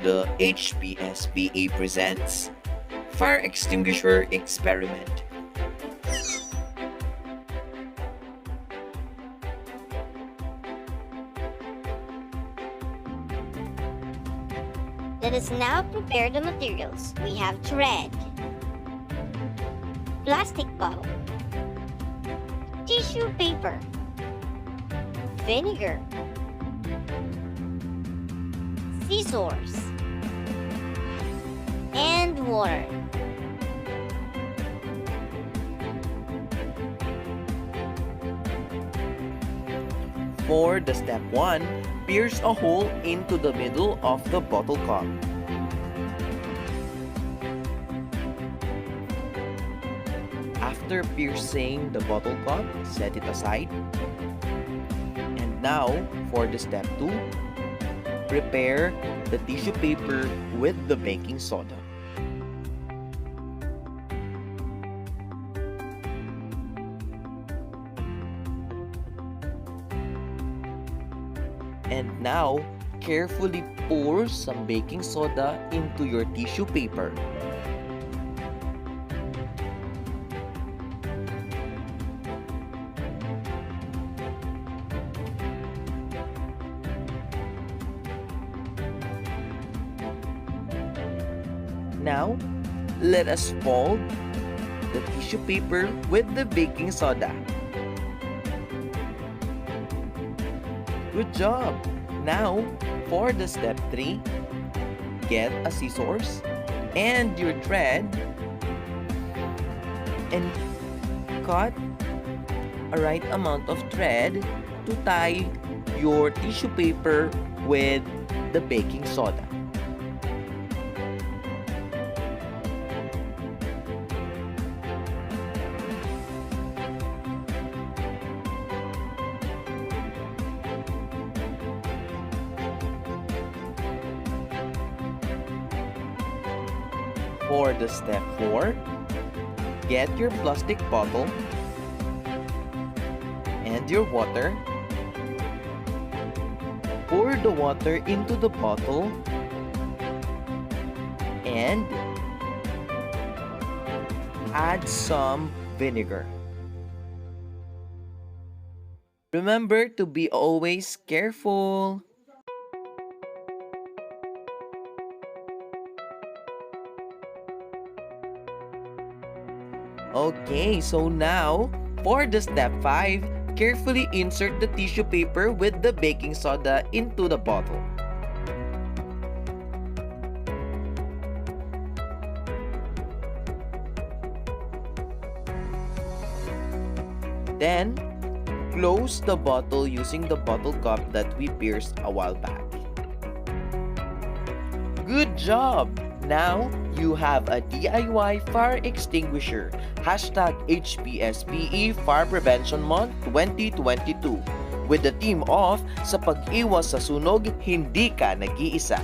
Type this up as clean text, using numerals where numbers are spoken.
the HPSPA presents Fire Extinguisher Experiment. Let us now prepare the materials. We have thread, plastic bottle, tissue paper, vinegar, scissors, and water. For the step 1, pierce a hole into the middle of the bottle cap. After piercing the bottle cap, set it aside. And now, for the step 2, prepare the tissue paper with the baking soda. And now, carefully pour some baking soda into your tissue paper. Now, let us fold the tissue paper with the baking soda. Good job! Now, for the step 3, get a scissors and your thread and cut a right amount of thread to tie your tissue paper with the baking soda. For the step 4, get your plastic bottle and your water. Pour the water into the bottle and add some vinegar. Remember to be always careful. Okay, so now, for the step 5, carefully insert the tissue paper with the baking soda into the bottle. Then, close the bottle using the bottle cap that we pierced a while back. Good job! Now, you have a DIY fire extinguisher. #HPSPE Fire Prevention Month 2022 with the theme of sa pag-iwas sa sunog, hindi ka nag-iisa.